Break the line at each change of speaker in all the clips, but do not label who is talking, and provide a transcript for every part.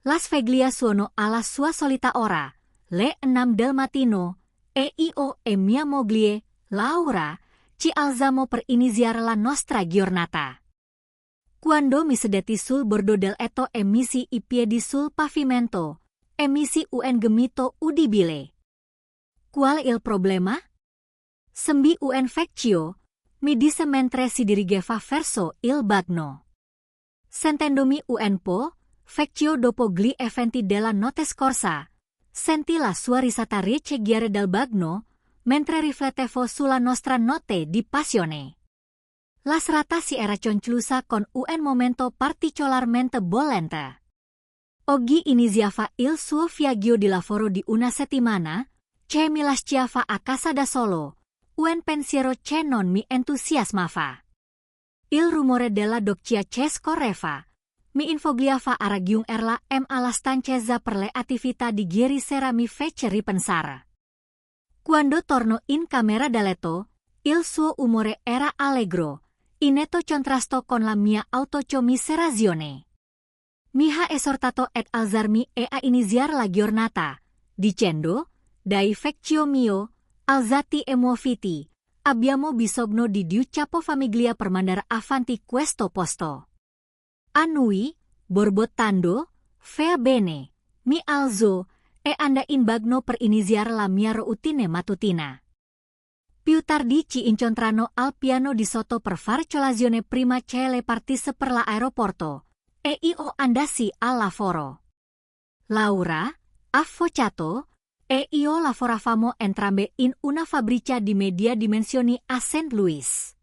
Las Veglia suono alla sua solita ora, le 6 del mattino, e io e mia moglie, Laura, ci alzamo per iniziare la nostra giornata. Quando mi sedetti sul bordo del letto e misi I piedi sul pavimento, e misi un gemito udibile. Qual il problema? Sembi un vecchio, mi disse mentre si dirigeva verso il bagno. Sentendomi un po', vecchio dopo gli eventi della notte scorsa, sentì la sua risata riceggiare dal bagno, mentre riflettevo sulla nostra notte di passione. La serata si era conclusa con un momento particolarmente bollente. Oggi iniziava il suo viaggio di lavoro di una settimana, che mi lasciava a casa da solo, un pensiero che non mi entusiasmava. Il rumore della doccia che scorreva mi infogliava a raggiungerla alla stanza per le attività di ieri sera mi fece ripensare. Quando torno in camera da letto, il suo umore era allegro, in netto contrasto con la mia autocommiserazione. Mi ha esortato ad alzarmi e a iniziare la giornata, dicendo, dai vecchio mio, alzati e muoviti, abbiamo bisogno di più capo famiglia per mandare avanti questo posto. Annui, borbottando, va bene, mi alzo, e andai in bagno per iniziare la mia routine mattutina. Più tardi ci incontrano al piano di sotto per fare colazione prima che le partisse per l'aeroporto, e io andassi al lavoro. Laura, avvocato, e io lavoravamo entrambe in una fabbrica di media dimensioni a St. Louis.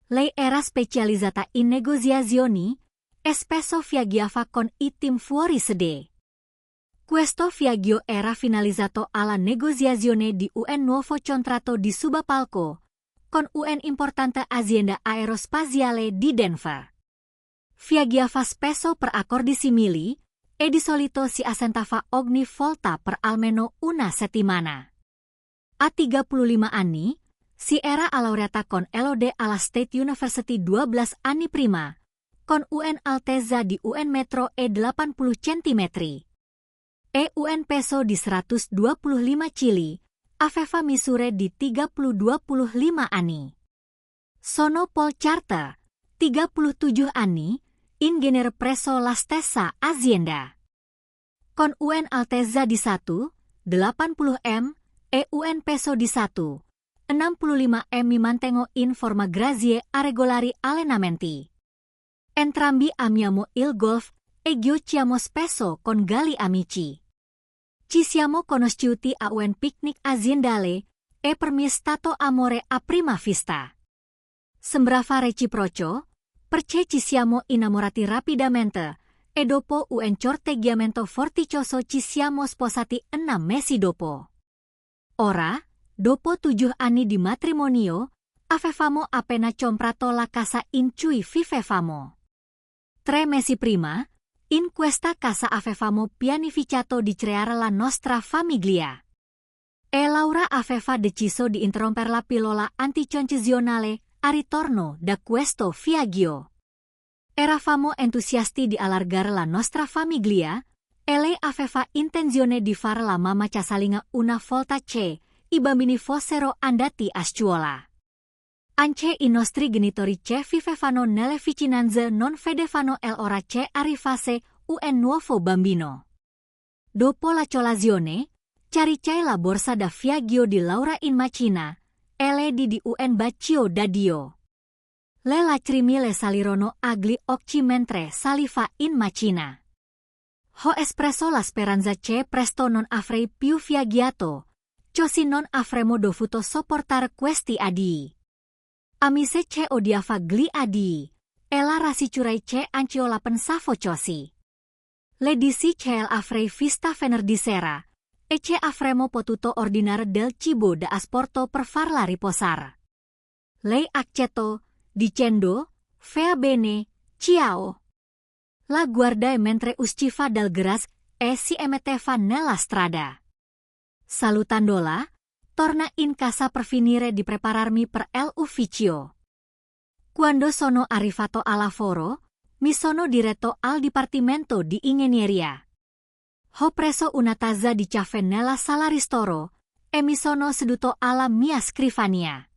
Lei era specializzata in negoziazioni, e spesso viaggiava con I team fuori sede. Questo viaggio era finalizzato alla negoziazione di un nuovo contratto di subappalto, con un importante azienda aerospaziale di Denver. Viaggiava spesso per accordi simili, e di solito si assentava ogni volta per almeno una settimana. A 35 anni, si era laureata con LOD alla State University 12 anni prima, con un altezza di 1 metro e 80 centimetri. E un peso di 125 kg, aveva misure di 30-25 anni. Sono Paul Charter, 37 anni, ingegner presso la stessa azienda. Con un altezza di 1,80 m e un peso di 1,65 m mi mantengo in forma grazie a regolari allenamenti. Entrambi amiamo il golf e giochiamo spesso con gli amici. Ci siamo conosciuti a un picnic aziendale e per me è stato amore a prima vista. Sembrava reciproco, perché ci siamo innamorati rapidamente e dopo un corteggiamento vorticoso ci siamo sposati 6 mesi dopo. Ora, dopo 7 anni di matrimonio, avevamo appena comprato la casa in cui vivevamo. 3 mesi prima, in questa casa avevamo pianificato di creare la nostra famiglia. E Laura aveva deciso di interrompere la pillola anticoncezionale a ritorno da questo viaggio. Eravamo entusiasti di allargare la nostra famiglia, e lei aveva intenzione di fare la mamma casalinga una volta che I bambini fossero andati a scuola. Anche I nostri genitori che vivevano nelle vicinanze non vedevano l'ora che arrivasse un nuovo bambino. Dopo la colazione, caricai la borsa da viaggio di Laura in macchina, e le di un bacio da Dio. Le lacrime le salirono agli occhi mentre saliva in macchina. Ho espresso la speranza che presto non avrei più viaggiato, così non avremmo dovuto sopportare questi adii. Amise che odiava gli adii, e la rassicurai che anch'io la pensavo così. Le dissi che l'avrei vista venerdì sera, e che avremmo potuto ordinare del cibo da asporto per farla riposare. Lei accettò, dicendo, va bene, ciao. La guardai mentre usciva dal garage e si metteva nella strada. Salutandola, torna in casa per finire di prepararmi per l'ufficio. Quando sono arrivato al lavoro, mi sono diretto al dipartimento di ingegneria. Ho preso una tazza di caffè nella sala ristoro, e mi sono seduto alla mia scrivania.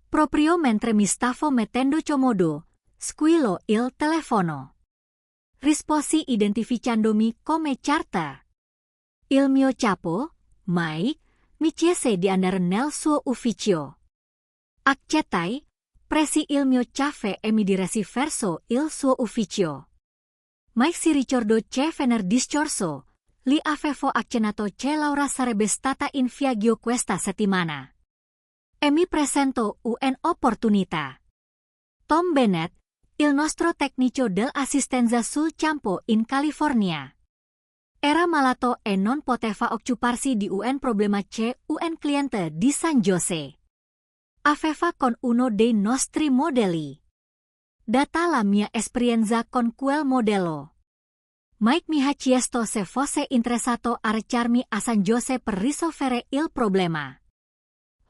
Proprio mentre mi stavo mettendo comodo, squillo il telefono. Risposi identificandomi come Carta. Il mio capo, Mike, mi chiese di andare nel suo ufficio. Accettai, presi il mio caffè e mi diresi verso il suo ufficio. Mike si ricordò che venerdì scorso gli avevo accennato che Laura sarebbe stata in viaggio questa settimana. E mi presentò un'opportunità. Tom Bennett, il nostro tecnico dell'assistenza sul campo in California, era malato e non poteva occuparsi di un problema che un cliente di San Jose aveva con uno dei nostri modelli. Data la mia esperienza con quel modello, Mike mi ha chiesto se fosse interessato a recarmi a San Jose per risolvere il problema.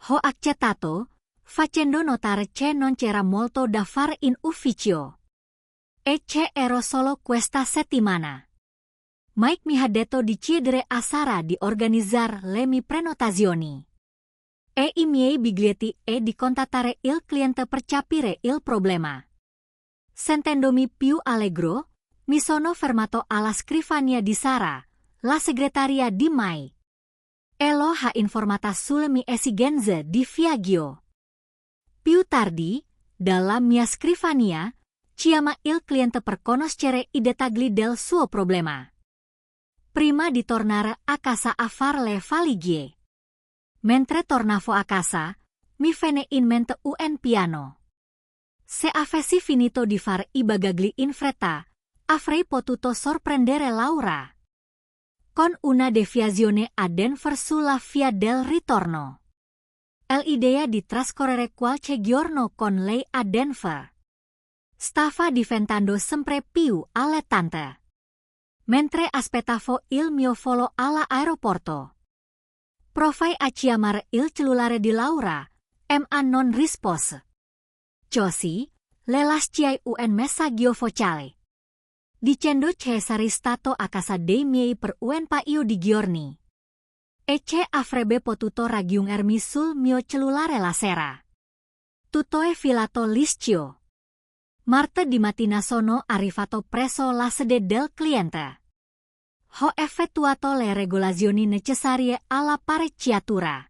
Ho accettato, facendo notare che non c'era molto da fare in ufficio. E che ero solo questa settimana. Mike mi ha detto di chiedere a Sara di organizzare le mie prenotazioni e i miei biglietti e di contattare il cliente per capire il problema. Sentendomi più allegro, mi sono fermato alla scrivania di Sara, la segretaria di Mike. E lo ha informata sulle mie esigenze di viaggio. Più tardi, dalla mia scrivania, chiama il cliente per conoscere i dettagli del suo problema. Prima di tornare a casa a fare le valigie. Mentre tornavo a casa, mi venne in mente un piano. Se avessi finito di fare i bagagli in fretta, avrei potuto sorprendere Laura con una deviazione a Denver sulla via del ritorno. L'idea di trascorrere qualche giorno con lei a Denver stava diventando sempre più allettante. Mentre aspettavo il mio volo all'aeroporto, provai a chiamare il cellulare di Laura, ma non rispose. Così, le lasciai un messaggio vocale dicendo che sarei stato a casa dei miei per un paio di giorni e che avrebbe potuto raggiungermi sul mio cellulare la sera. Tutto è filato liscio. Martedì mattina sono arrivato presso la sede del cliente. Ho effettuato le regolazioni necessarie all'apparecchiatura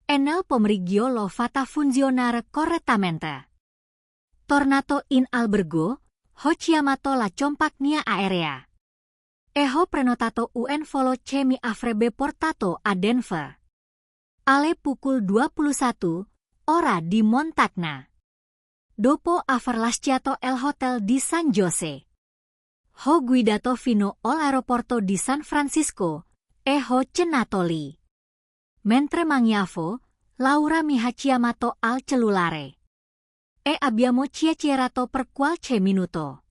e nel pomeriggio l'ho fatta funzionare correttamente. Tornato in albergo, ho chiamato la compagnia aerea e ho prenotato un volo che mi avrebbe portato a Denver alle pukul 21 ora di Montagna. Dopo aver lasciato il hotel di San Jose, ho guidato fino all'aeroporto di San Francisco e ho cenato lì. Mentre mangiavo, Laura mi ha chiamato al cellulare e abbiamo chiacchierato per qualche minuto.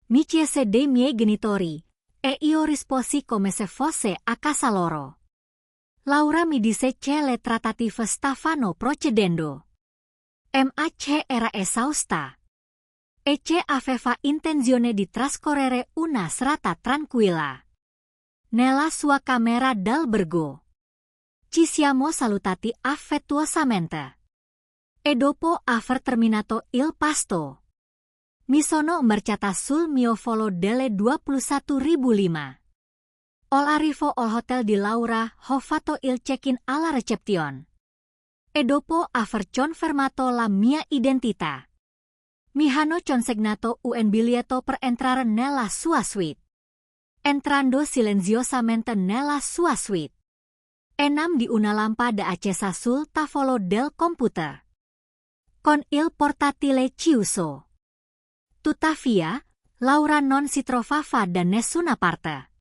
Mi chiese dei miei genitori e io risposi come se fosse a casa loro. Laura mi disse che le trattative stavano procedendo, ma che era esausta e che aveva intenzione di trascorrere una serata tranquilla nella sua camera d'albergo. Ci siamo salutati affettuosamente e dopo aver terminato il pasto, mi sono imbarcata sul mio volo delle 21.005. All'arrivo al hotel di Laura ho fatto il check-in alla reception e dopo aver confermato la mia identità, mi hanno consegnato un biglietto per entrare nella sua suite. Entrando silenziosamente nella sua suite, enam di una lampada accesa sul tavolo del computer con il portatile chiuso. Tuttavia, Laura non si trovava da nessuna parte.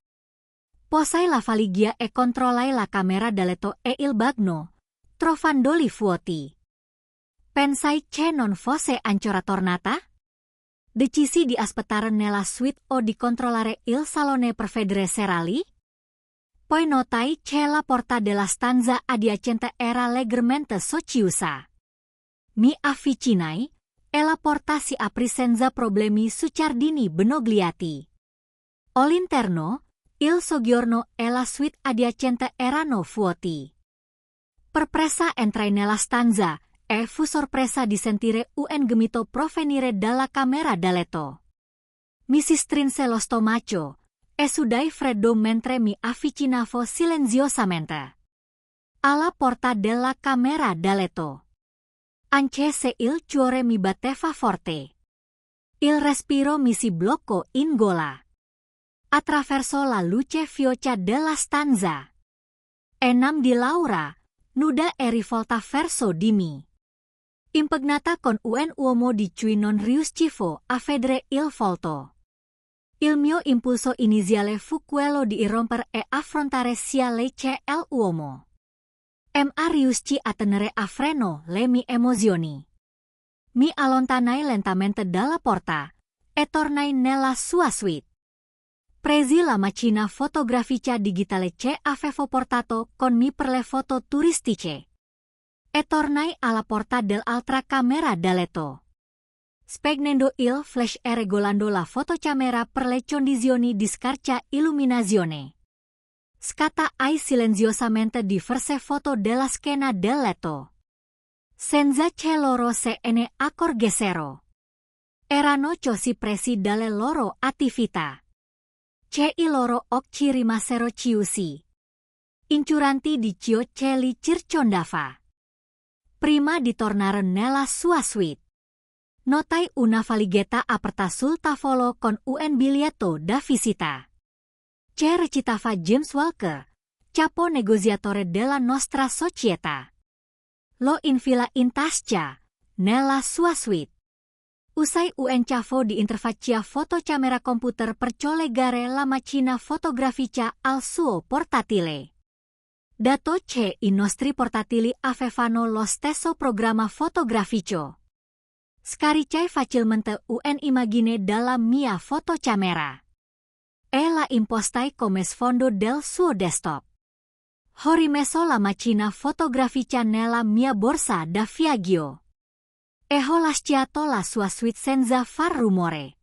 Posai la valigia e controllai la camera da letto e il bagno, trovandoli vuoti. Pensai che non fosse ancora tornata? Decisi di aspettare nella suite o di controllare il salone per vedere Serali? Poi notai che la porta della stanza adiacente era leggermente socchiusa. Mi avvicinai e la porta si aprì senza problemi su giardini benogliati. All'interno, il soggiorno e la suite adiacente erano vuoti. Per presa entrare nella stanza e fu sorpresa di sentire un gemito provenire dalla camera da letto. Mi si strinse lo stomaco e sudai freddo mentre mi avvicinavo silenziosamente alla porta della camera da letto. Anche se il cuore mi batteva forte, il respiro mi si bloccò in gola. Attraverso la luce fioca della stanza, enam di Laura, nuda e rivolta verso di me. Impegnata con un uomo di cui non riuscivo a vedere il volto. Il mio impulso iniziale fu quello di irrompere e affrontare sia lei che l'uomo. Ma riuscì a tenere a freno le mie emozioni. Mi allontanai lentamente dalla porta e tornai nella sua suite. Presi la macchina fotografica digitale che avevo portato con me per le foto turistiche e tornai alla porta dell'altra camera da letto. Spegnendo il flash e regolando la fotocamera per le condizioni di scarsa illuminazione. Scattai silenziosamente diverse foto della scena del letto. Senza che loro se ne accorgessero. Erano così presi dalle loro attività che i loro occhi rimasero chiusi, incuranti di ciò che li circondava. Prima di tornare nella sua suite, notai una valigetta aperta sul tavolo con un biglietto da visita che recitava James Walker, capo negoziatore della nostra società. Lo infila in tasca nella sua suite. Usai un cavo di interfaccia fotocamera computer per collegare la macchina fotografica al suo portatile. Dato che i nostri portatili avevano lo stesso programma fotografico, scaricai facilmente un'immagine dalla mia fotocamera e la impostai come sfondo del suo desktop. Ho rimesso la macchina fotografica nella mia borsa da viaggio e ho lasciato la sua suite senza far rumore.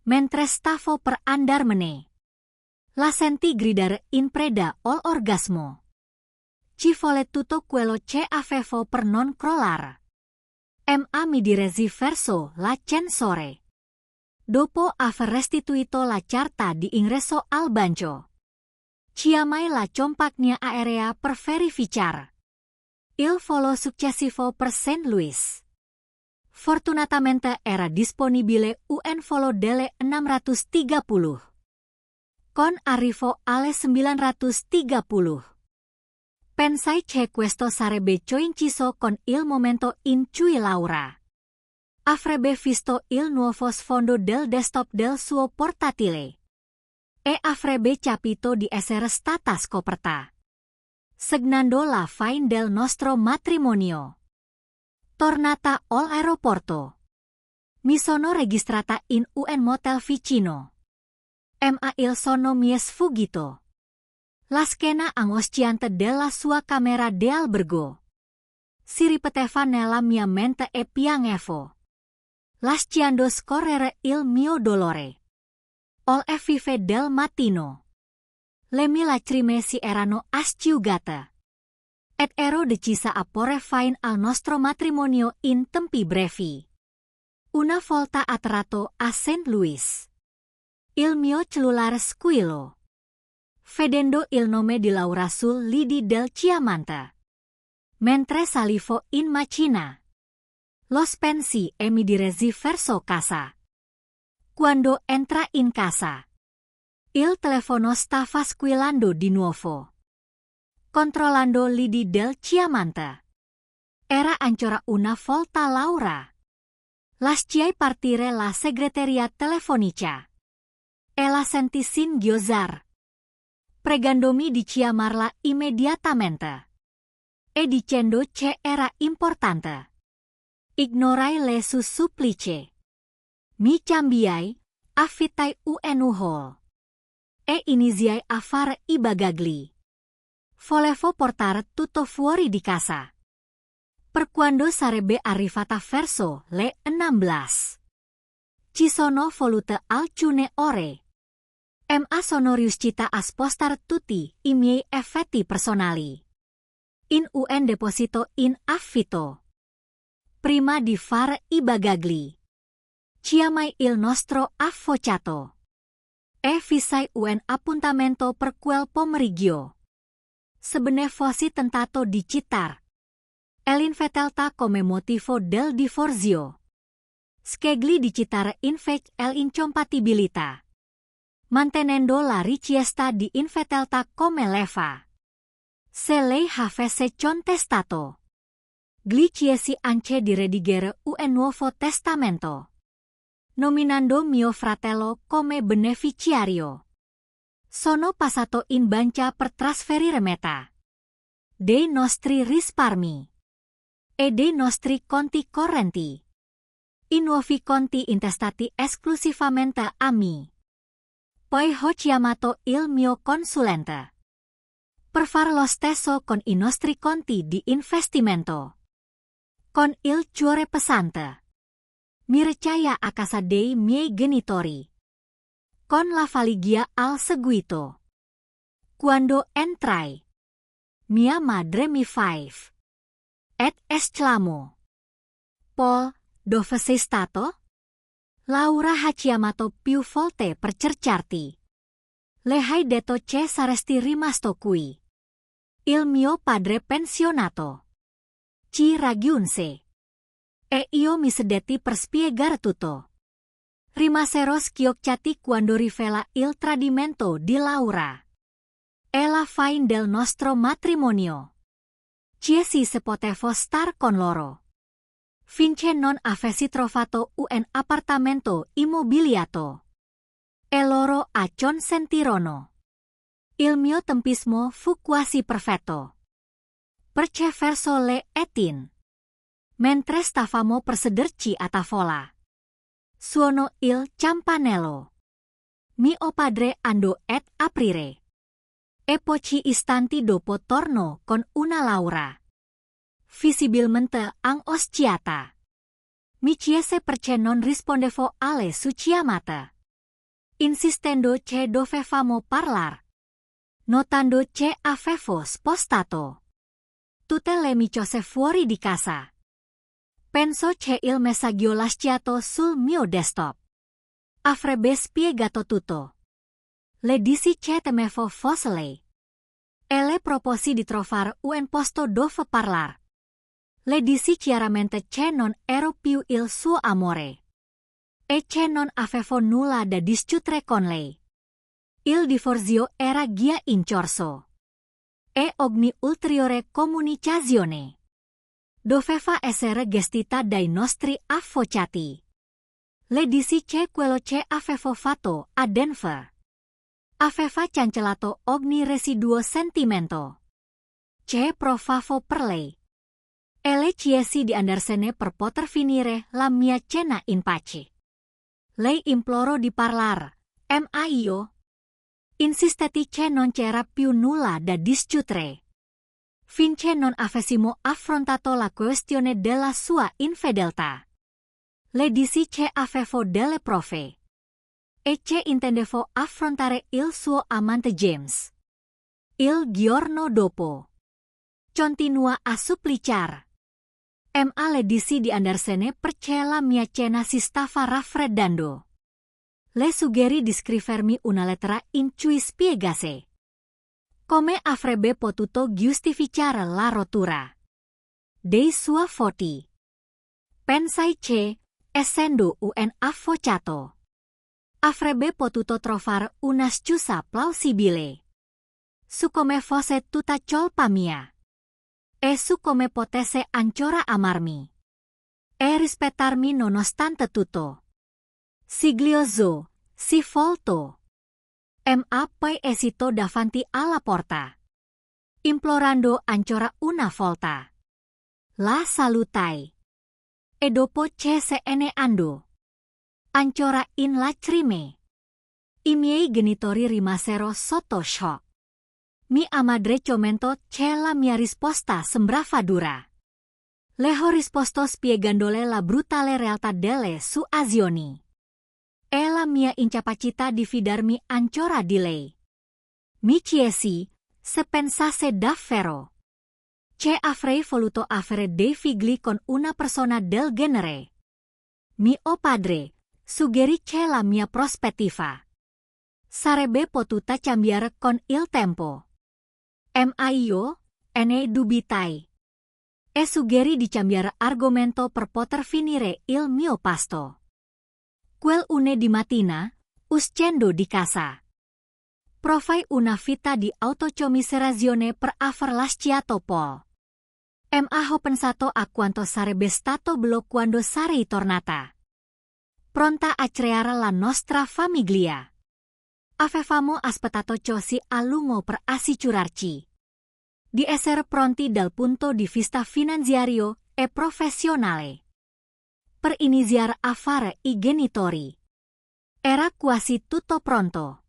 Mentre stavo per andarmene, la senti gridare in preda all'orgasmo. Ci volle tutto quello che avevo per non crollare. Ma mi diresi verso l'ascensore. Dopo aver restituito la carta di ingresso al banco, chiamai la compagnia aerea per verificare il volo successivo per St. Louis. Fortunatamente era disponibile un volo delle 630. Con arrivo alle 930. Pensai che questo sarebbe coinciso con il momento in cui Laura avrebbe visto il nuovo sfondo del desktop del suo portatile e avrebbe capito di essere stata scoperta, segnando la fine del nostro matrimonio. Tornata all'aeroporto, mi sono registrata in un motel vicino. Ma il sonno mi è sfuggito. La scena angosciante della sua camera d'albergo si ripeteva nella mia mente e piangevo, lasciando scorrere il mio dolore. All vive del mattino. Le mie lacrime si erano asciugate. Ed ero decisa a porre fine al nostro matrimonio in tempi brevi. Una volta atterrato a St. Louis, il mio cellulare squillò, vedendo il nome di Laura sul lidi del chiamante. Mentre salivo in macchina, lo spensi e mi diresi verso casa. Quando entra in casa, il telefono stava squillando di nuovo. Controllando lidi del chiamante. Era ancora una volta Laura. Lasciai partire la segreteria telefonica e la senti singhiozzare, pregandomi di chiamarla immediatamente e dicendo che era importante. Ignorai le sue supplici. Mi cambiai, affittai un hall e iniziai a fare i bagagli. Volevo portare tutto fuori di casa. Per quando sarebbe arrivata verso le 16. Ci sono volute alcune ore. Ma sonorius cita aspostar tutti i miei effetti personali. In un deposito in affitto. Prima di fare I bagagli. Chiamai il nostro avvocato. E fissai un appuntamento per quel pomeriggio. Sebene fosi tentato di citar. L'infedeltà come motivo del divorzio. Scegli di citare invece l'incompatibilità. Mantenendo la richiesta di infedeltà come leva. Se lei avesse contestato. Gli chiesi anche di redigere un nuovo testamento. Nominando mio fratello come beneficiario. Sono passato in banca per trasferire metà dei nostri risparmi e dei nostri conti correnti. I nuovi conti intestati esclusivamente a me. Poi ho chiamato il mio consulente per fare lo stesso con I nostri conti di investimento. Con il cuore pesante. Mi percaya a casa dei miei genitori. Con la valigia al seguito. Quando entrai. Mia madre mi five. Et esclamò. Paul, dove sei stato? Laura ha chiamato più volte per cercarti. Le hai detto che saresti rimasto qui. Il mio padre pensionato. Ci raggiunse. E io mi sedetti per spiegare tutto. Rimasero schiocciati quando rivela il tradimento di Laura. E la fine del nostro matrimonio. Ci si poteva star con loro. Finché non avessi trovato un appartamento immobiliato. E loro acconsentirono. Il mio tempismo fu quasi perfetto. Perché verso le etin. Mentre stavamo per sederci a tavola. Suonò il campanello. Mio padre andò ad aprire. E pochi istanti dopo tornò con una Laura. Visibilmente angosciata. Mi chiese perché non rispondevo alle sue chiamate. Insistendo che dovevamo parlare. Notando che avevo spostato tutte le mie cose fuori di casa. Penso che il messaggio lasciato sul mio desktop avrebbe spiegato tutto. Le dissi che temevo fosse lei. E le proposi di trovare un posto dove parlare. Le dissi chiaramente che non ero più il suo amore. E che non avevo nulla da discutere con lei. Il divorzio era già in corso. E ogni ulteriore comunicazione doveva essere gestita dai nostri avvocati. Le dissi che quello che avevo fatto a Denver aveva cancellato ogni residuo sentimento che provavo per lei. E le chiesi di andarsene per poter finire la mia cena in pace. Lei implorò di parlare. Ma io insistetti che non c'era più nulla da discutere. Finché non avessimo affrontato la questione della sua infedeltà. Le dissi che avevo delle prove. E che intendevo affrontare il suo amante James. Il giorno dopo. Continua a supplicare. Ma le dissi di andarsene perché la mia cena si stava raffreddando. Le suggeri di scrivermi una lettera in cui spiegasse come avrebbe potuto giustificare la rottura dei suoi voti. Pensai che, essendo un avvocato, avrebbe potuto trovare una scusa plausibile su come fosse tutta colpa mia e su come potesse ancora amarmi e rispettarmi nonostante tutto. Siglioso, si voltò. Ma poi esitò davanti alla porta, implorando ancora una volta. La salutai. E dopo che se ne andò. Ancora in lacrime. I miei genitori rimasero sotto shock. Mia madre commentò che la mia risposta sembrava dura. Le ho risposto spiegandole la brutale realtà delle sue azioni. E nella mia incapacità di fidarmi ancora di lei. Mi chiesi, se pensasse davvero che avrei voluto avere dei figli con una persona del genere. Mio padre suggerì che la mia prospettiva sarebbe potuta cambiare con il tempo. Ma io ne dubitai. E suggerì di cambiare argomento per poter finire il mio pasto. Quel lunedì mattina, uscendo di casa, provai una vita di autocommiserazione per aver lasciato Paul. Ho pensato a quanto sarebbe stato bello quando sarei tornata pronta a creare la nostra famiglia. Avevamo aspettato così a lungo per assicurarci di essere pronti dal punto di vista finanziario e professionale per iniziare a fare i genitori. Era quasi tutto pronto.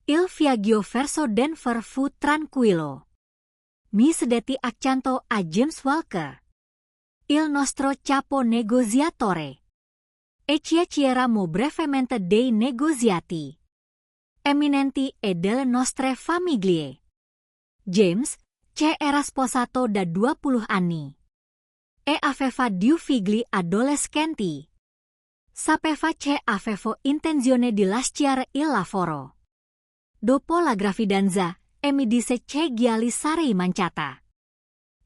Il viaggio verso Denver fu tranquillo. Mi sedetti accanto a James Walker, il nostro capo negoziatore, e chiacchierammo brevemente dei negoziati eminenti e delle nostre famiglie. James, che era sposato da 20 anni e aveva 2 figli adolescenti, sapeva che avevo intenzione di lasciare il lavoro dopo la gravidanza e mi disse che glieli sarei mancata.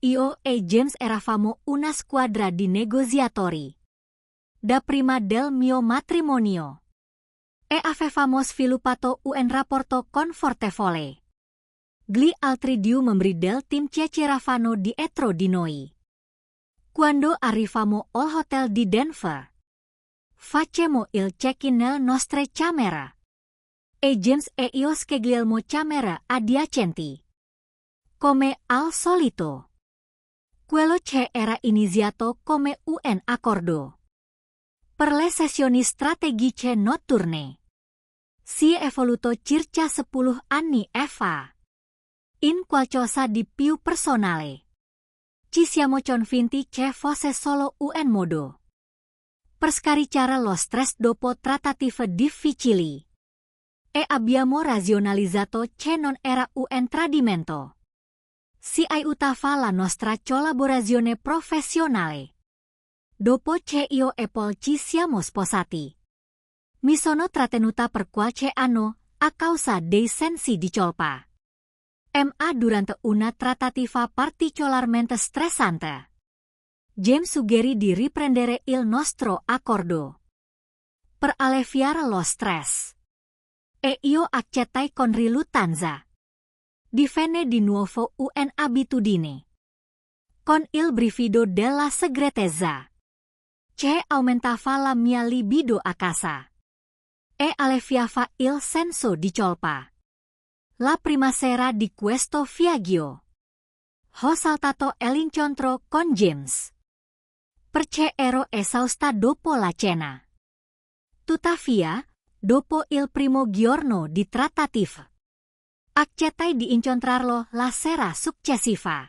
Io e James eravamo una squadra di negoziatori da prima del mio matrimonio e avevamo sviluppato un rapporto confortevole. Gli altri 2 membri del team chiacchieravano dietro di noi. Quando arrivammo al hotel di Denver, facemmo il check-in nelle nostre camere e James e io scegliemmo camere adiacenti. Come al solito, quello che era iniziato come un accordo per le sessioni strategiche notturne si è evoluto circa 10 anni fa in qualcosa di più personale. Ci siamo convinti che fosse solo un modo per scaricare lo stress dopo trattative difficili e abbiamo razionalizzato che non era un tradimento. Si aiutava la nostra collaborazione professionale. Dopo che io e Paul ci siamo sposati, mi sono trattenuta per qualche anno a causa dei sensi di colpa. Ma durante una trattativa particolarmente stressante, James suggerì di riprendere il nostro accordo per alleviare lo stress. E io accettai con riluttanza. Divenne di nuovo un'abitudine, con il brivido della segretezza, che aumentava la mia libido a casa e alleviava il senso di colpa. La prima sera di questo viaggio ho saltato l'incontro con James, perché ero esausta dopo la cena. Tuttavia, dopo il primo giorno di trattativa, accettai di incontrarlo la sera successiva.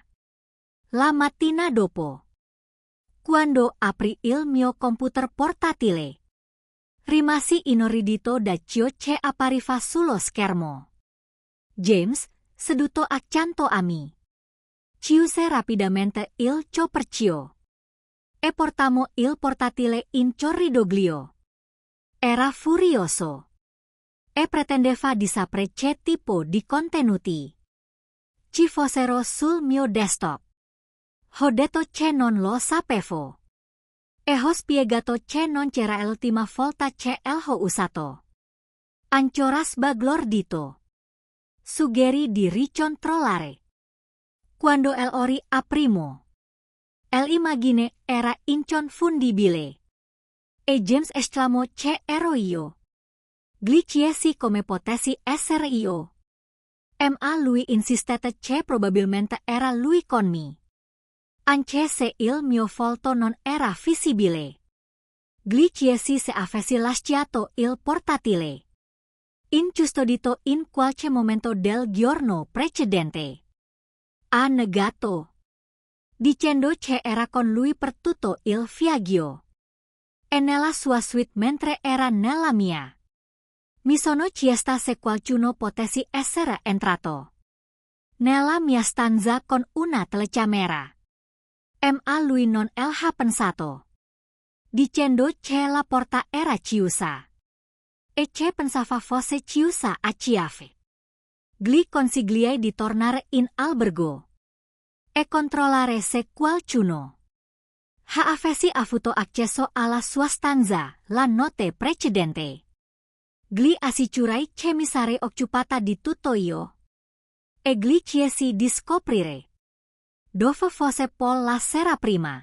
La mattina dopo, quando aprì il mio computer portatile, rimasi inorridito da ciò che appariva sullo schermo. James, seduto accanto a me, chiuse rapidamente il coperchio e portammo il portatile in corridoglio. Era furioso e pretendeva di sapere che tipo di contenuti ci fossero sul mio desktop. Ho detto che non lo sapevo e ho spiegato che non c'era l'ultima volta che l'ho usato. Ancora sbalordito, suggerì di ricontrollare. Quando l'ori aprimo, l'immagine era inconfondibile e James esclamò che ero io. Gli chiesi come potessi essere io. Ma lui insistette che probabilmente era lui con me, anche se il mio volto non era visibile. Gli chiesi se avessi lasciato il portatile incustodito in qualche momento del giorno precedente. Ha negato, dicendo che era con lui per tutto il viaggio e nella sua suite mentre era nella mia. Mi sono chiesta se qualcuno potesse essere entrato nella mia stanza con una telecamera. Ma lui non l'ha pensato. Dicendo che la porta era chiusa. E che pensava fosse chiusa a chiave. Gli consigliai di tornare in albergo e controllare se qualcuno avesse avuto accesso alla sua stanza la notte precedente. Gli assicurai che mi sarei occupata di tutto io. E gli chiesi di scoprire dove fosse Paul la sera prima.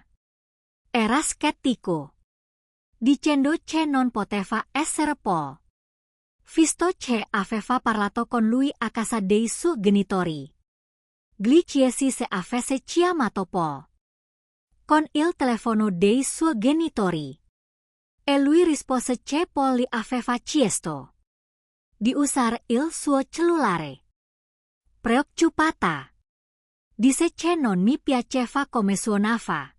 Era scettico, dicendo che non poteva essere Paul, visto che aveva parlato con lui a casa dei suoi genitori. Gli chiesi se avesse chiamato Paul con il telefono dei suoi genitori. E lui rispose che Paul gli aveva chiesto di usare il suo cellulare. Preoccupata, disse che non mi piaceva come suonava,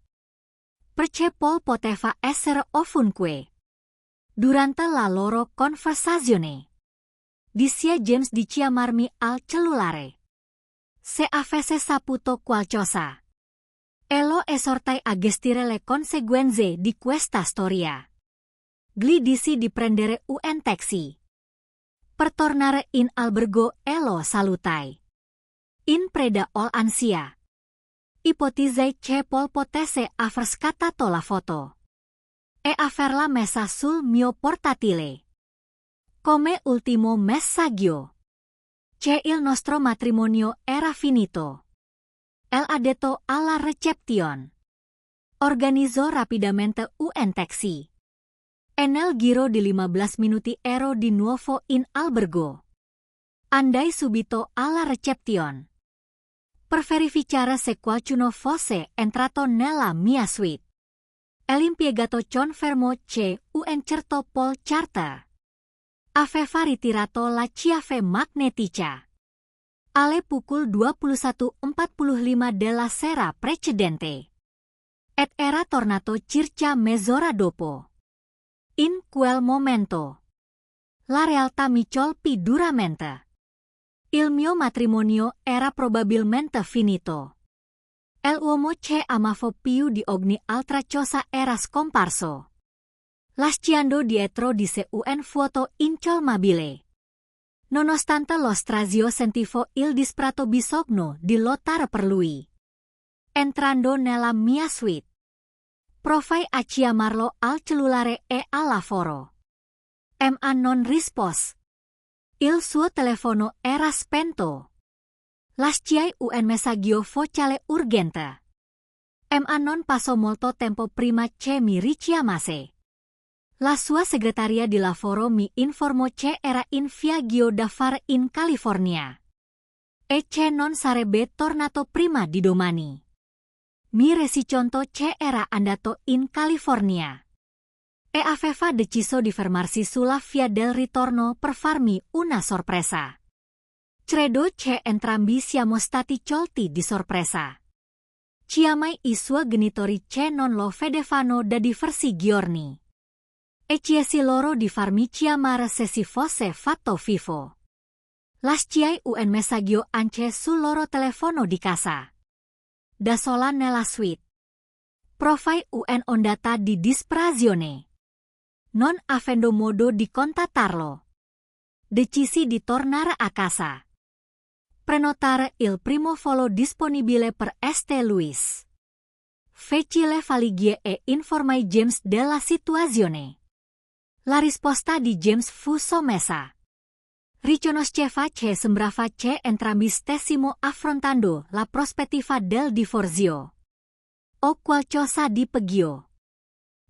perché Paul poteva essere ovunque. Durante la loro conversazione, disse James di chiamarmi al cellulare se avesse saputo qualcosa. E lo esortai a gestire le conseguenze di questa storia. Gli dissi di prendere un taxi per tornare in albergo e lo salutai. In preda all'ansia, ipotizzai che Paul potesse aver scattato la foto e averla messa sul mio portatile. Come ultimo messaggio, che il nostro matrimonio era finito. El ha detto alla recepción. Organizzò rapidamente un taxi. E nel giro di 15 minuti ero di nuovo in albergo. Andai subito alla recepción per verificare se qualcuno fosse entrato nella mia suite. L'impiegato confermò che un certo Paul Charter aveva ritirato la chiave magnetica alle pukul 21.45 della sera precedente. Ed era tornato circa mezz'ora dopo. In quel momento, la realtà mi colpì duramente. Il mio matrimonio era probabilmente finito. L'uomo che amavo più di ogni altra cosa era scomparso, lasciando dietro di sé un vuoto incolmabile. Nonostante lo strazio sentivo il disperato bisogno di lottare per lui. Entrando nella mia suite, provai a chiamarlo al cellulare e al lavoro. Ma non rispose. Il suo telefono era spento. Lasciai un messaggio vocale urgente. Ma non passò molto tempo prima che mi richiamasse. La sua segretaria di lavoro mi informò che era in viaggio d'affari in California e che non sarebbe tornato prima di domani. Mi resi conto che era andato in California e aveva deciso di fermarsi sulla via del ritorno per farmi una sorpresa. Credo che entrambi siamo stati colti di sorpresa. Chiamai i suoi genitori che non lo vedevano da diversi giorni e chiesi loro di farmi chiamare se si fosse fatto vivo. Lasciai un messaggio anche sul loro telefono di casa. Da sola nella suite, provai un'ondata di disperazione. Non avendo modo di contattarlo, decisi di tornare a casa. Prenotare il primo volo disponibile per St. Louis. Feci le valigie e informai James della situazione. La risposta di James fu sommessa. Riconosceva che sembrava che entrambi stessimo affrontando la prospettiva del divorzio o qualcosa di peggio.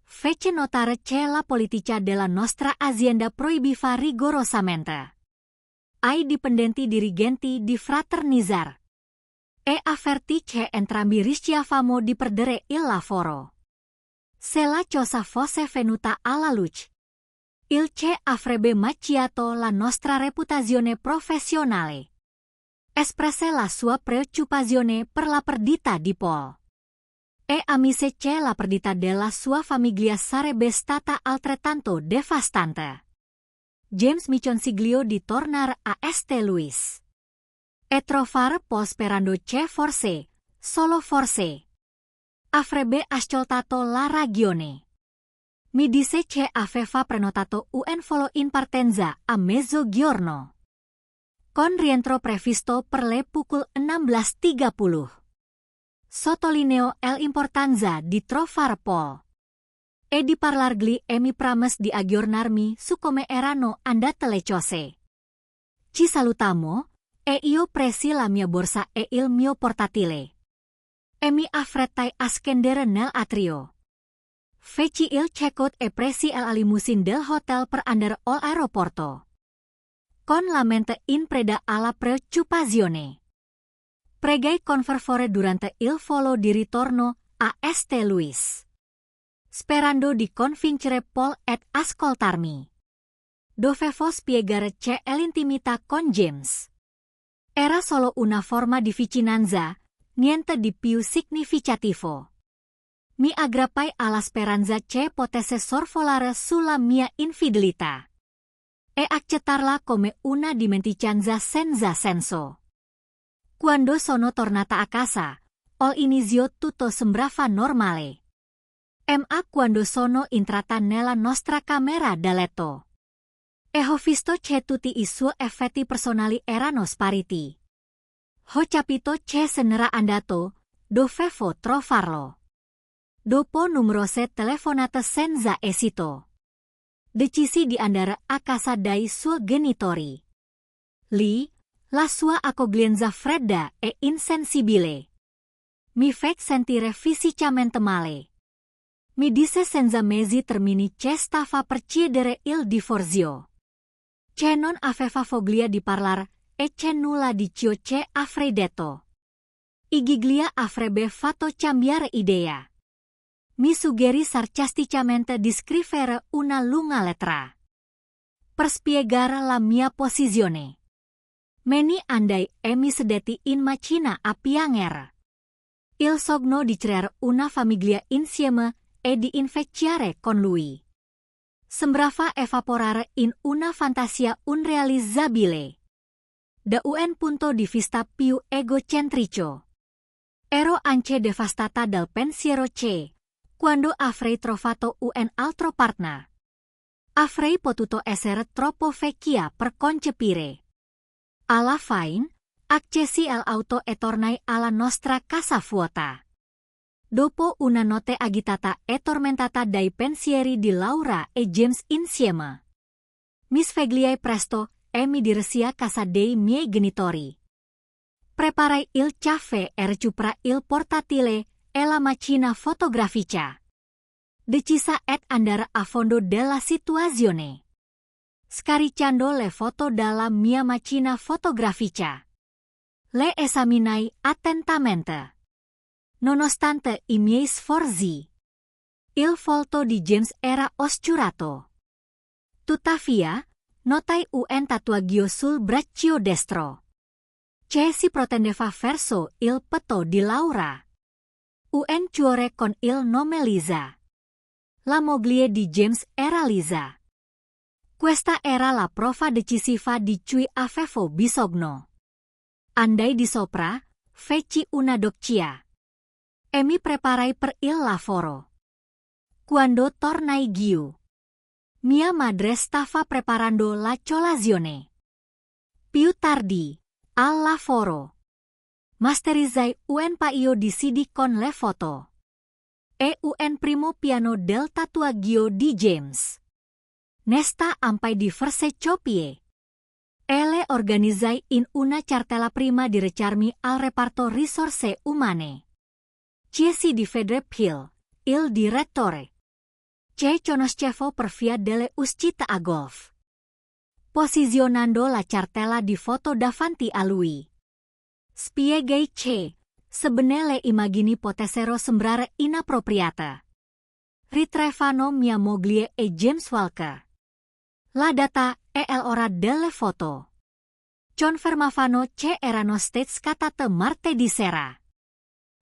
Fece notare che la politica della nostra azienda proibiva rigorosamente ai dipendenti dirigenti di fraternizzare e avvertì che entrambi rischiavamo di perdere il lavoro. Se la cosa fosse venuta alla luce, il che avrebbe macchiato la nostra reputazione professionale. Espresse la sua preoccupazione per la perdita di Paul e ammise che la perdita della sua famiglia sarebbe stata altrettanto devastante. James mi consiglio di tornare a St. Louis. E trovare po sperando che forse, solo forse, avrebbe ascoltato la ragione. Mi dice che aveva prenotato un volo in partenza a mezzogiorno, con rientro previsto per le pukul 16.30. Sottolineo l'importanza di trovare Paul e di parlargli e mi promise di aggiornarmi su come erano andate le cose. Ci salutamo e io presi la mia borsa e il mio portatile. E mi affrettai a scendere nell'atrio. Feci il check-out e presi la limousine del hotel per andare all'aeroporto, con la mente in preda alla preoccupazione. Pregai confervore durante il volo di ritorno a St. Louis, sperando di convincere Paul ed ascoltarmi. Dovevo spiegare che l'intimità con James era solo una forma di vicinanza, niente di più significativo. Mi aggrappai alla speranza che potesse sorvolare sulla mia infidelità e accettarla come una dimenticanza senza senso. Quando sono tornata a casa, ho iniziato tutto sembrava normale. Ma quando sono entrata nella nostra camera da letto, e ho visto che tutti i suoi effetti personali erano spariti. Ho capito che se n'era andato, dovevo trovarlo. Dopo numerose telefonate senza esito, decisi di andare a casa dai suoi genitori. Lì, la sua accoglienza fredda e insensibile mi fece sentire fisicamente male. Mi disse senza mezzi termini che stava per chiedere il divorzio, che non aveva voglia di parlare e che nulla di ciò che avrei detto I giglia avrebbe fatto cambiare idea. Mi suggerì sarcasticamente di scrivere una lunga lettera per spiegare la mia posizione. Meni andai e mi sedetti in macchina a piangere. Il sogno di creare una famiglia insieme e di invecchiare con lui sembrava evaporare in una fantasia irrealizzabile. Da un punto di vista più egocentrico, ero anche devastata dal pensiero che, quando avrei trovato un altro partner, avrei potuto essere troppo vecchia per concepire. Alla fine, accesi all'auto e tornai alla nostra casa vuota. Dopo una notte agitata e tormentata dai pensieri di Laura e James insieme, mi svegliai presto e mi diresi a casa dei miei genitori. Preparai il caffè e recupera il portatile e la macchina fotografica. Decisa ed andare a fondo della situazione, scaricando le foto dalla mia macchina fotografica. Le esaminai attentamente. Nonostante I miei sforzi, il volto di James era oscurato. Tuttavia, notai un tatuaggio sul braccio destro, che si protendeva verso il petto di Laura. Un cuore con il nome Lisa. La moglie di James era Lisa. Questa era la prova decisiva di cui avevo bisogno. Andai di sopra, feci una doccia e mi preparai per il lavoro. Quando tornai giù, mia madre stava preparando la colazione. Più tardi, al lavoro, masterizzai un paio di CD con le foto e un primo piano del tatuaggio di James. Nesta ampai diverse copie e le organizzai in una cartella prima di recarmi al reparto risorse umane. Chiesi di Fedrep Hill, il direttore, che conoscevo per via delle uscite a golf, posizionando la cartella di foto davanti a lui. Spiegai che, sebbene le immagini potessero sembrare inappropriate, ritrevano mia moglie e James Walker. La data e l'ora delle foto confermavano che erano state scattate martedì sera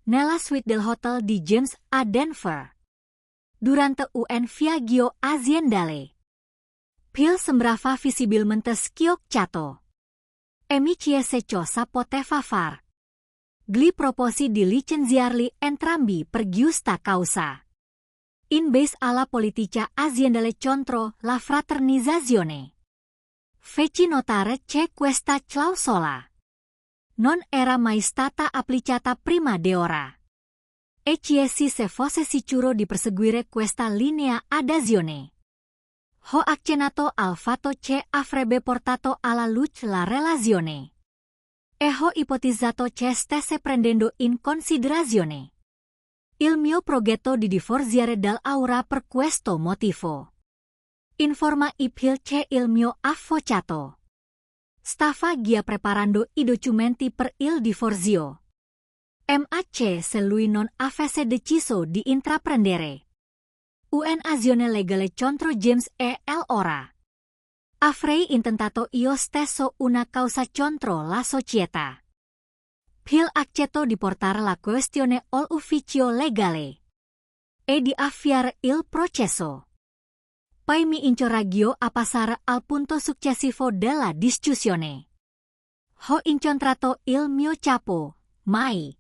nella suite del hotel di James a Denver, durante un viaggio aziendale. Pil sembrava visibilmente schiok chato. Emicie seco sapote fafar. Gli proposi di licenziarli entrambi per giusta causa. In base alla politica aziendale contro la fraternizzazione. Feci notare che questa clausola non era mai stata applicata prima d'ora. E chiesi se fosse sicuro di perseguire questa linea adesione. Ho accennato al fatto che avrebbe portato alla luce la relazione. E ho ipotizzato che stesse prendendo in considerazione il mio progetto di divorziare dall'Aura per questo motivo. Informa Ipil che il mio avvocato stava già preparando I documenti per il divorzio. MAC se lui non avesse deciso di intraprendere un'azione legale contro James e l'Aura. Avrei intentato io stesso una causa contro la società. Pil accetto di portare la questione all'ufficio legale e di avviare il processo. Poi mi incoraggiò a passare al punto successivo della discussione. Ho incontrato il mio capo, Mai,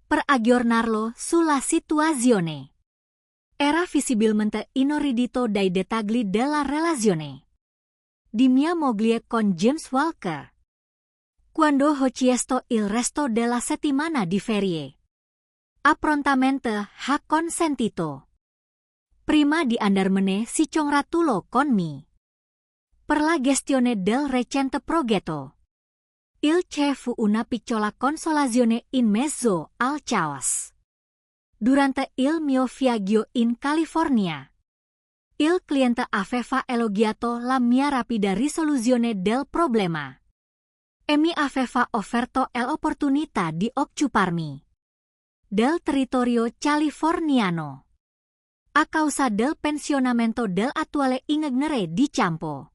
per aggiornarlo sulla situazione. Era visibilmente inorridito dai dettagli della relazione di mia moglie con James Walker. Quando ho chiesto il resto della settimana di ferie, prontamente ha consentito. Prima di andarmene si congratulo con me per la gestione del recente progetto. Il che fu una piccola consolazione in mezzo al caos. Durante il mio viaggio in California, il cliente aveva elogiato la mia rapida risoluzione del problema. E mi aveva offerto l'opportunità di occuparmi del territorio californiano a causa del pensionamento dell'attuale ingegnere di campo.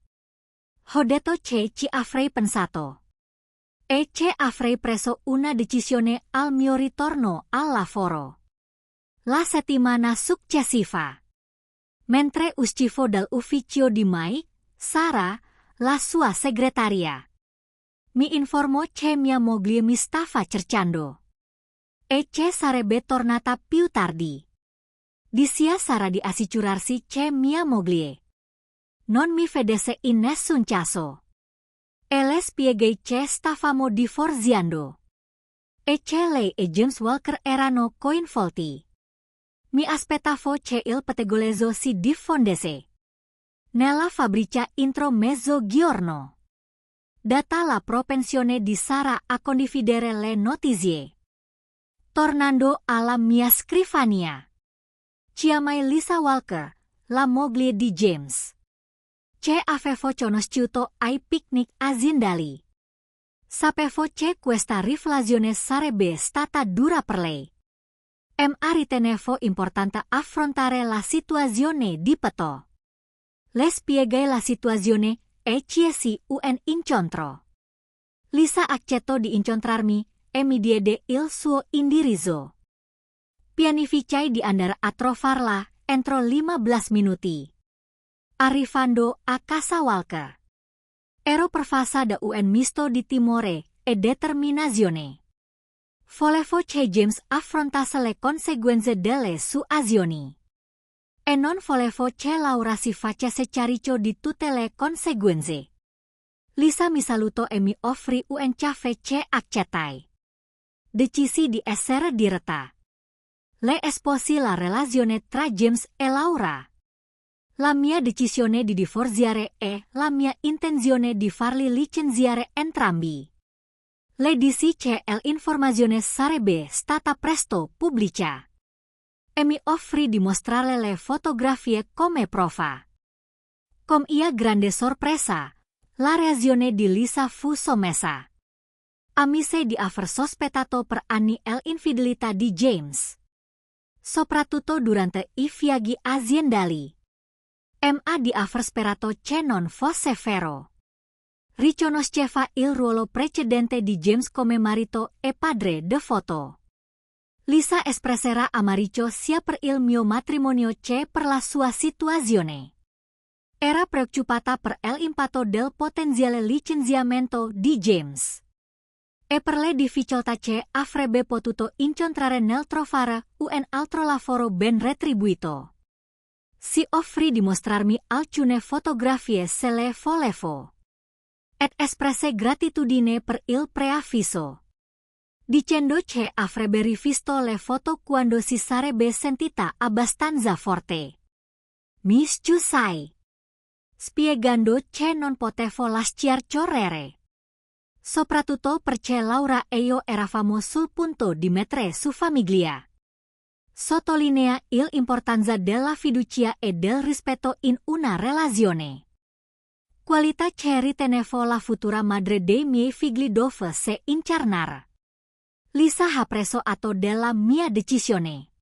Ho detto che ci avrei pensato e che avrei preso una decisione al mio ritorno al lavoro la settimana successiva. Mentre uscivo dall'ufficio di Mike, Sara, la sua segretaria, mi informò che mia moglie mi stava cercando e che sarebbe tornata più tardi. Disse Sara di assicurarsi che mia moglie non mi vedesse in nessun caso. E le spiegai che stavamo divorziando e che lei e James Walker erano coinvolti. Mi aspettavo che il pettegolezzo si diffondesse nella fabbrica entro mezzogiorno. Data la propensione di Sara a condividere le notizie. Tornando alla mia scrivania, chiamai Lisa Walker, la moglie di James, che avevo conosciuto ai picnic aziendali. Sapevo che questa riflessione sarebbe stata dura per lei. Ma ritenevo importante affrontare la situazione di petto. Le spiegai la situazione e chiesi un incontro. Lisa accettò di incontrarmi e mi diede il suo indirizzo. Pianificai di andare a trovarla entro 15 minuti. Arrivando a casa Walker, ero pervasa da un misto di timore e determinazione. Volevo che James affrontasse le conseguenze delle sue azioni. E non volevo che Laura si facesse carico di tutte le conseguenze. Lisa mi salutò e mi offrì un caffè che accettai. Decisi di essere diretta. Le esposi la relazione tra James e Laura. La mia decisione di divorziare e la mia intenzione di farli licenziare entrambi. Le dissi che l'informazione sarebbe stata presto pubblica. E mi offrì di mostrarle le fotografie come prova. Con mia grande sorpresa, la reazione di Lisa fu sommessa. Ammise di aver sospettato per anni l'infidelità di James, soprattutto durante I viaggi aziendali. Ma di aver sperato che non fosse vero. Riconosceva il ruolo precedente di James come marito e padre devoto. Lisa espresserà amariccio sia per il mio matrimonio che per la sua situazione. Era preoccupata per l'impatto del potenziale licenziamento di James. E per le difficoltà che avrebbe potuto incontrare nel trovare un altro lavoro ben retribuito. Si offrì di mostrarmi alcune fotografie se le volevo. Et espresse gratitudine per il preavviso. Dicendo che avrebbe rivisto le foto quando si sarebbe sentita abbastanza forte. Mi scusai. Spiegando che non potevo lasciar correre. Soprattutto perché Laura e io eravamo sul punto di mettere su famiglia. Sottolinea l'importanza della fiducia e del rispetto in una relazione. Qualità che ritenevo la futura madre dei miei figli dovesse incarnare. Lisa ha preso atto della mia decisione.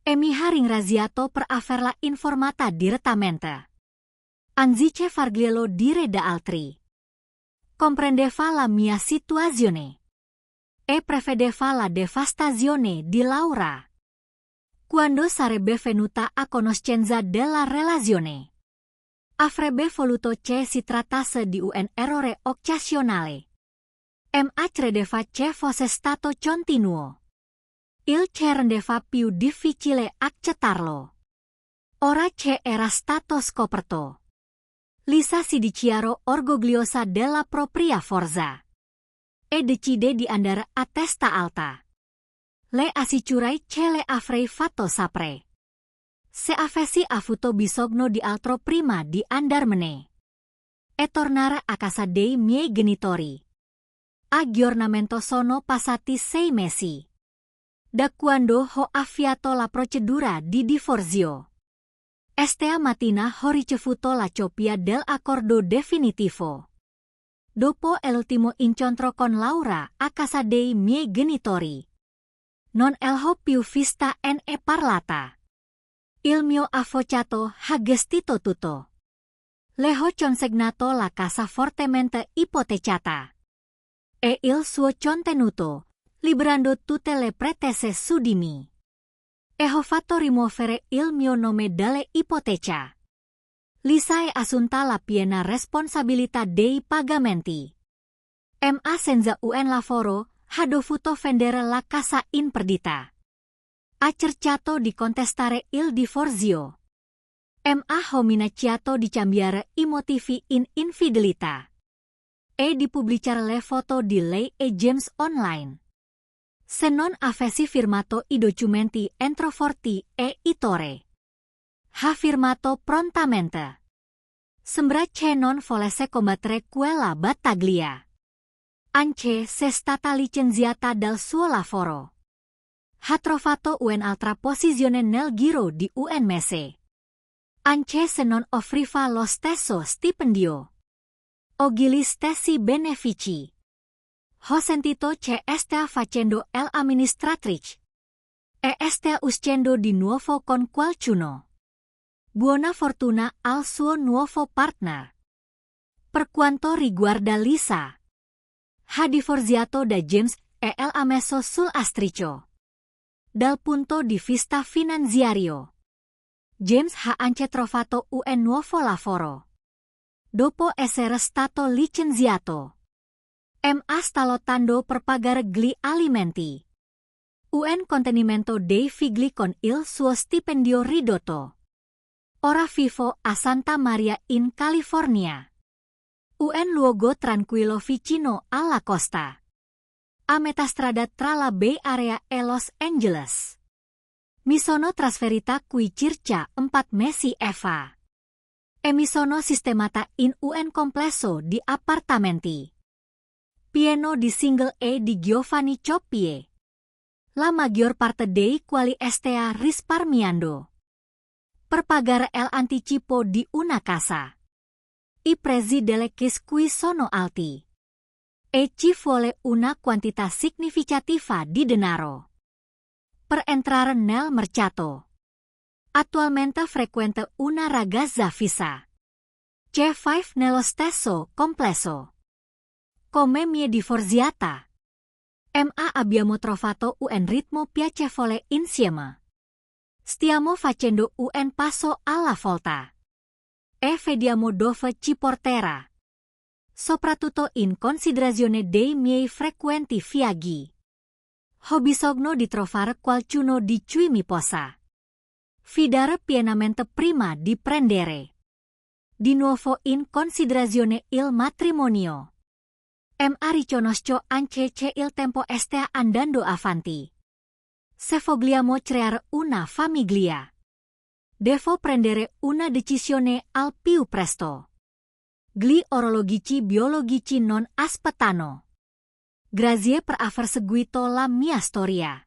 E mi ha ringraziato per averla informata direttamente. Anziché farglielo dire da altri. Comprendeva la mia situazione. E prevedeva la devastazione di Laura. Quando sarebbe venuta a conoscenza della relazione. Avrebbe voluto che si trattasse di un errore occasionale. Ma credeva che fosse stato continuo. Il che rendeva più difficile accettarlo. Ora che era stato scoperto. Lisa si dichiarò orgogliosa della propria forza. E decide di andare a testa alta. Le assicurai che le avrei fatto sapere. Se avessi avuto bisogno di altro prima di andarmene. E tornare a casa dei miei genitori. Aggiornamento sono passati 6 mesi. Da quando ho avviato la procedura di divorzio. Stea mattina ho ricevuto la copia dell'accordo definitivo. Dopo l'ultimo incontro con Laura a casa dei miei genitori. Non l'ho più vista né parlata. Il mio avvocato ha gestito tutto. Le ho consegnato la casa fortemente ipotecata. E il suo contenuto, liberando tutte le pretese su di me. E ho fatto rimuovere il mio nome dalle ipoteca. Lisa è assunta la piena responsabilità dei pagamenti. Ma senza un lavoro, ha dovuto vendere la casa in perdita. Ha cercato di contestare il divorzio. Ma ho minacciato di cambiare i motivi in infidelità. E di pubblicare le foto di lei e James online. Se non avessi firmato i documenti entro forti e itore. Ha firmato prontamente. Sembra che non volesse combattere quella battaglia. Anche se è stata licenziata dal suo lavoro. Ha trovato un'altra posizione nel giro di un mese. Anche se non offriva lo stesso stipendio. O gli stessi benefici. Ho sentito che stia facendo l'amministratrice. E stia uscendo di nuovo con qualcuno. Buona fortuna al suo nuovo partner. Per quanto riguarda Lisa. Ha divorziato da James e l'ha messo sul astrico. Dal punto di vista finanziario. James ha anche trovato un nuovo lavoro. Dopo essere stato licenziato. Ma sta lottando per pagare gli alimenti. Un contenimento dei figli con il suo stipendio ridotto. Ora vivo a Santa Maria in California. Un luogo tranquillo vicino alla costa. A metà strada tra la Bay Area e Los Angeles. Mi sono trasferita qui circa 4 mesi fa. E mi sono sistemata in un complesso di appartamenti. Pieno di single e di Giovanni Coppie. La maggior parte dei quali stia risparmiando. Per pagare l'anticipo di una casa. I prezzi delle case qui sono alti. E ci vuole una quantità significativa di denaro. Per entrare nel mercato. Attualmente frequenta una ragazza fissa. C5 nello stesso complesso. Come mi è divorziata. Ma abbiamo trovato un ritmo piacevole insieme. Stiamo facendo un passo alla volta. e vediamo dove ci porterà. Soprattutto in considerazione dei miei frequenti viaggi. Ho bisogno di trovare qualcuno di cui mi possa fidare pienamente prima di prendere di nuovo in considerazione il matrimonio. Riconosco anche che il tempo sta andando avanti. Se vogliamo creare una famiglia, devo prendere una decisione al più presto. Gli orologici biologici non aspettano. Grazie per aver seguito la mia storia.